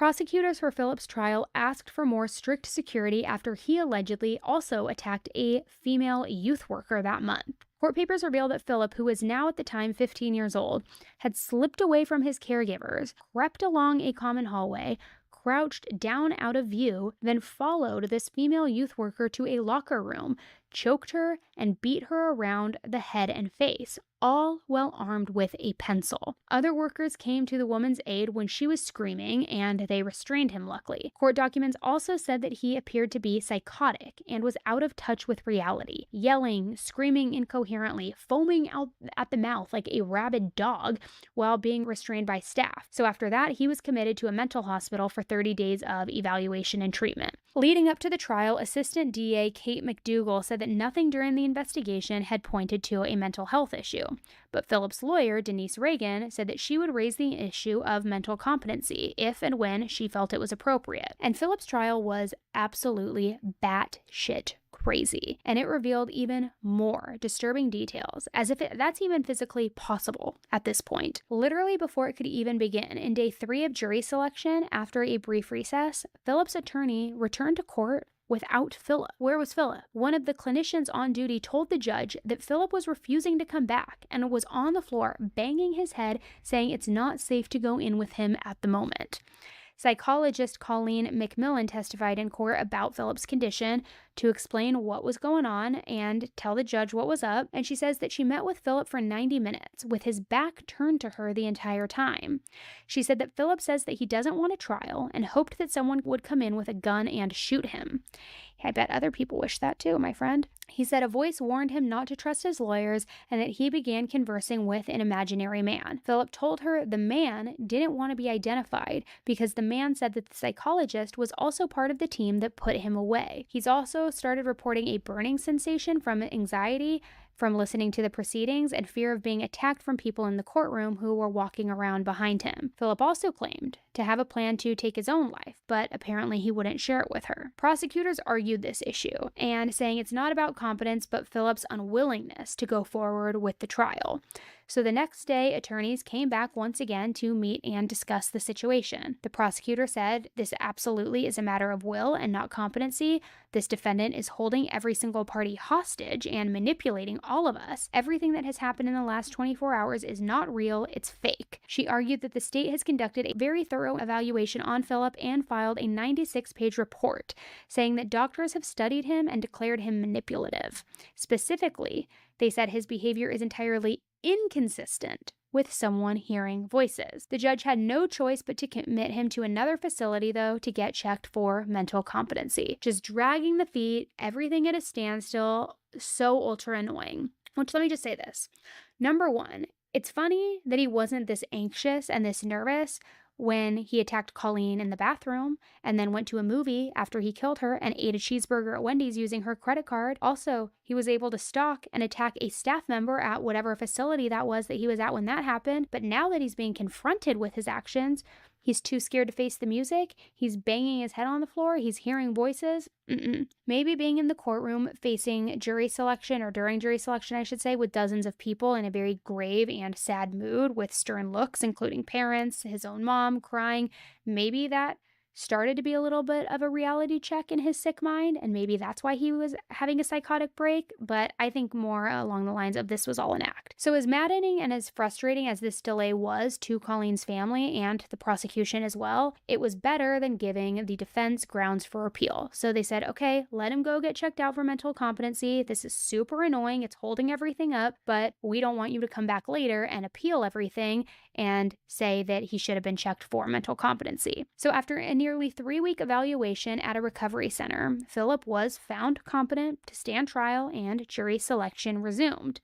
Prosecutors for Philip's trial asked for more strict security after he allegedly also attacked a female youth worker that month. Court papers reveal that Philip, who was now at the time 15 years old, had slipped away from his caregivers, crept along a common hallway, crouched down out of view, then followed this female youth worker to a locker room, choked her, and beat her around the head and face, all while armed with a pencil. Other workers came to the woman's aid when she was screaming, and they restrained him, luckily. Court documents also said that he appeared to be psychotic and was out of touch with reality, yelling, screaming incoherently, foaming out at the mouth like a rabid dog while being restrained by staff. So after that, he was committed to a mental hospital for 30 days of evaluation and treatment. Leading up to the trial, Assistant DA Kate McDougal said that nothing during the investigation had pointed to a mental health issue. But Philip's lawyer, Denise Reagan, said that she would raise the issue of mental competency if and when she felt it was appropriate. And Philip's trial was absolutely batshit crazy, and it revealed even more disturbing details, as if that's even physically possible at this point. Literally before it could even begin, in day 3 of jury selection, after a brief recess, Philip's attorney returned to court without Philip. Where was Philip? One of the clinicians on duty told the judge that Philip was refusing to come back and was on the floor banging his head, saying it's not safe to go in with him at the moment. Psychologist Colleen McMillan testified in court about Philip's condition to explain what was going on and tell the judge what was up, and she says that she met with Philip for 90 minutes with his back turned to her the entire time. She said that Philip says that he doesn't want a trial and hoped that someone would come in with a gun and shoot him. I bet other people wish that too, my friend. He said a voice warned him not to trust his lawyers and that he began conversing with an imaginary man. Philip told her the man didn't want to be identified because the man said that the psychologist was also part of the team that put him away. He's also started reporting a burning sensation from anxiety from listening to the proceedings and fear of being attacked from people in the courtroom who were walking around behind him. Philip also claimed to have a plan to take his own life, but apparently he wouldn't share it with her. Prosecutors argued this issue and saying it's not about competence but Philip's unwillingness to go forward with the trial. So the next day, attorneys came back once again to meet and discuss the situation. The prosecutor said, "This absolutely is a matter of will and not competency. This defendant is holding every single party hostage and manipulating all of us. Everything that has happened in the last 24 hours is not real, it's fake." She argued that the state has conducted a very thorough evaluation on Philip and filed a 96-page report saying that doctors have studied him and declared him manipulative. Specifically, they said his behavior is entirely inconsistent with someone hearing voices. The judge had no choice but to commit him to another facility, though, to get checked for mental competency. Just dragging the feet, everything at a standstill, so ultra annoying. Which, let me just say this. Number one, it's funny that he wasn't this anxious and this nervous when he attacked Colleen in the bathroom and then went to a movie after he killed her and ate a cheeseburger at Wendy's using her credit card. Also, he was able to stalk and attack a staff member at whatever facility that was that he was at when that happened. But now that he's being confronted with his actions, he's too scared to face the music. He's banging his head on the floor. He's hearing voices. Maybe being in the courtroom facing jury selection, or during jury selection, I should say, with dozens of people in a very grave and sad mood with stern looks, including parents, his own mom crying. Maybe that started to be a little bit of a reality check in his sick mind, and maybe that's why he was having a psychotic break, but I think more along the lines of this was all an act. So as maddening and as frustrating as this delay was to Colleen's family and the prosecution as well, it was better than giving the defense grounds for appeal. So they said, okay, let him go get checked out for mental competency. This is super annoying. It's holding everything up, but we don't want you to come back later and appeal everything and say that he should have been checked for mental competency. So after a nearly 3-week evaluation at a recovery center, Philip was found competent to stand trial and jury selection resumed.